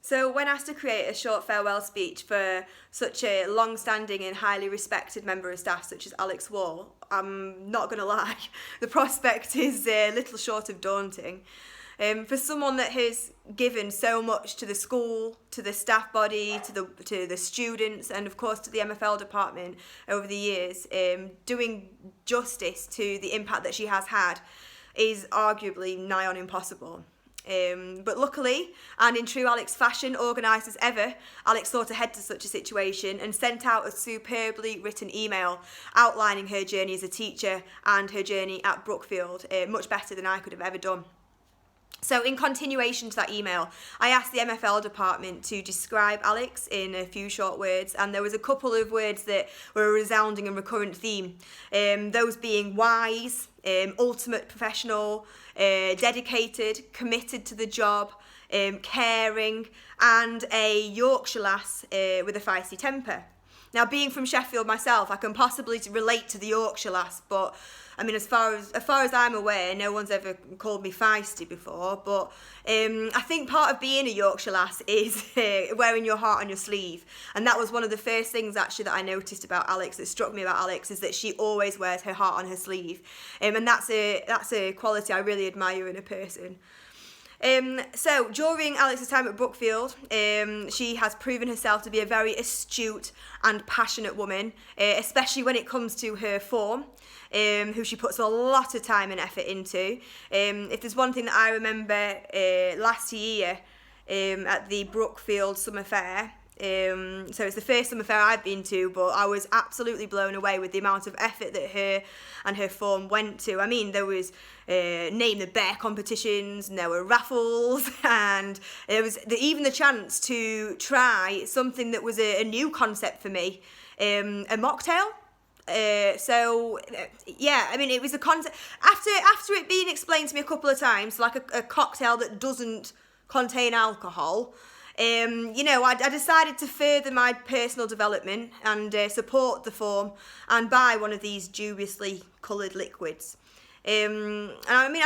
So when asked to create a short farewell speech for such a long-standing and highly respected member of staff such as Alex Wall, I'm not going to lie, the prospect is little short of daunting. For someone that has given so much to the school, to the staff body, to the students, and of course to the MFL department over the years, doing justice to the impact that she has had is arguably nigh on impossible. But luckily, and in true Alex fashion, organised as ever, Alex thought ahead to such a situation and sent out a superbly written email outlining her journey as a teacher and her journey at Brookfield, much better than I could have ever done. So in continuation to that email, I asked the MFL department to describe Alex in a few short words, and there was a couple of words that were a resounding and recurrent theme, those being wise, ultimate professional, dedicated, committed to the job, caring, and a Yorkshire lass with a feisty temper. Now, being from Sheffield myself, I can possibly relate to the Yorkshire lass, but I mean, as far as I'm aware, no one's ever called me feisty before. But I think part of being a Yorkshire lass is wearing your heart on your sleeve, and that was one of the first things actually that I noticed about Alex, that struck me about Alex, is that she always wears her heart on her sleeve, and that's a quality I really admire in a person. So during Alex's time at Brookfield, she has proven herself to be a very astute and passionate woman, especially when it comes to her form, who she puts a lot of time and effort into. If there's one thing that I remember last year at the Brookfield Summer Fair, so it's the first summer fair I've been to, but I was absolutely blown away with the amount of effort that her and her form went to. I mean, there was name the bear competitions, and there were raffles, and there was even the chance to try something that was a new concept for me, a mocktail. Yeah, I mean, it was a concept after it being explained to me a couple of times, like a cocktail that doesn't contain alcohol. I decided to further my personal development and support the form and buy one of these dubiously coloured liquids. And I mean,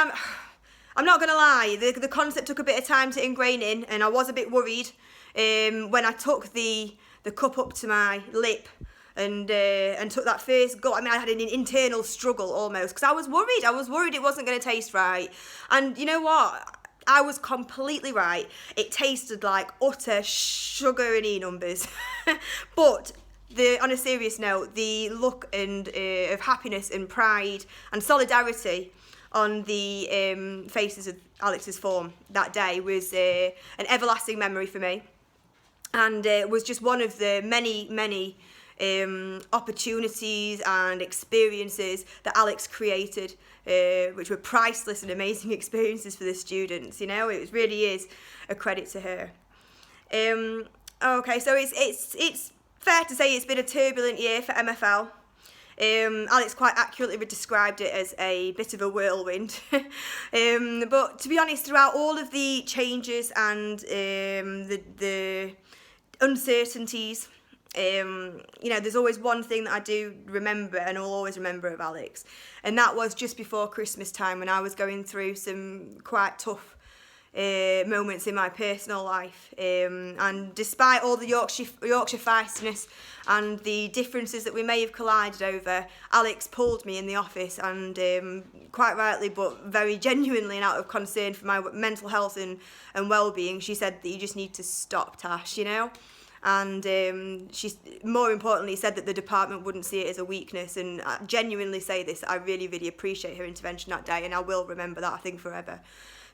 I'm not going to lie, the concept took a bit of time to ingrain in, and I was a bit worried when I took the cup up to my lip and took that first gulp. I mean, I had an internal struggle almost, because I was worried it wasn't going to taste right. And you know what? I was completely right. It tasted like utter sugar and E-numbers. But on a serious note, the look and of happiness and pride and solidarity on the faces of Alex's form that day was an everlasting memory for me, and it was just one of the many opportunities and experiences that Alex created, which were priceless and amazing experiences for the students. You know, it really is a credit to her. Okay, so it's fair to say it's been a turbulent year for MFL. Alex quite accurately described it as a bit of a whirlwind. But to be honest, throughout all of the changes and the uncertainties, there's always one thing that I do remember and will always remember of Alex, and that was just before Christmas time when I was going through some quite tough moments in my personal life, and despite all the Yorkshire feistiness and the differences that we may have collided over, Alex pulled me in the office and quite rightly but very genuinely and out of concern for my mental health and well-being, she said that you just need to stop, Tash, you know. And she, more importantly, said that the department wouldn't see it as a weakness. And I genuinely say this, I really, really appreciate her intervention that day, and I will remember that, I think, forever.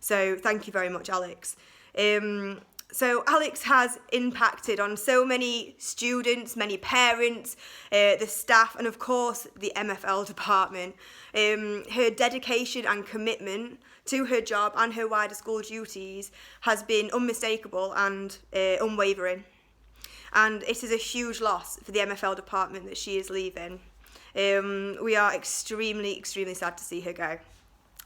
So thank you very much, Alex. So Alex has impacted on so many students, many parents, the staff, and of course the MFL department. Her dedication and commitment to her job and her wider school duties has been unmistakable and unwavering. And it is a huge loss for the MFL department that she is leaving. We are extremely, extremely sad to see her go.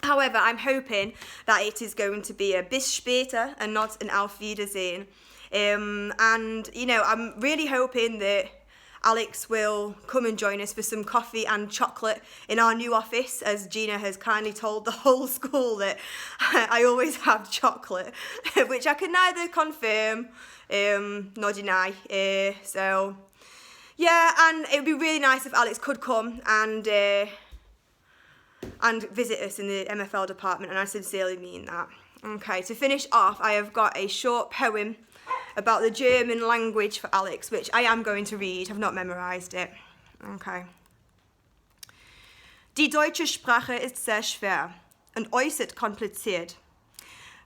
However, I'm hoping that it is going to be a bis später and not an aufwiedersehen. And, I'm really hoping that Alex will come and join us for some coffee and chocolate in our new office, as Gina has kindly told the whole school that I always have chocolate, which I can neither confirm nor deny. So yeah, and it would be really nice if Alex could come and visit us in the MFL department, and I sincerely mean that. Okay, to finish off, I have got a short poem about the German language for Alex, which I am going to read. I've not memorised it. Okay. Die deutsche Sprache ist sehr schwer und äußerst kompliziert.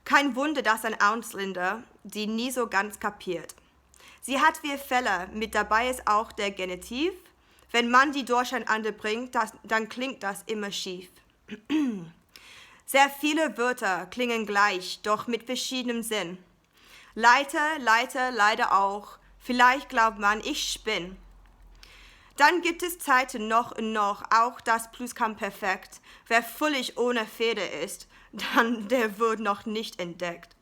Kein Wunder, dass ein Ausländer die nie so ganz kapiert. Sie hat 4 Fälle, mit dabei ist auch der Genitiv. Wenn man die durcheinander bringt, dann klingt das immer schief. Sehr viele Wörter klingen gleich, doch mit verschiedenem Sinn. Leider auch. Vielleicht glaubt man, ich spinn. Dann gibt es Zeiten noch und noch, auch das Plusquamperfekt. Wer völlig ohne Feder ist, dann der wird noch nicht entdeckt.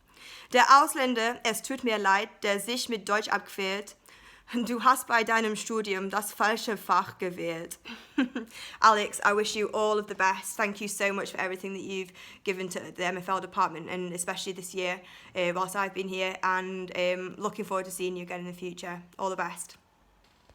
Der Ausländer, es tut mir leid, der sich mit Deutsch abquält. Du hast bei deinem Studium das falsche Fach gewählt. Alex, I wish you all of the best. Thank you so much for everything that you've given to the MFL department, and especially this year whilst I've been here, and looking forward to seeing you again in the future. All the best.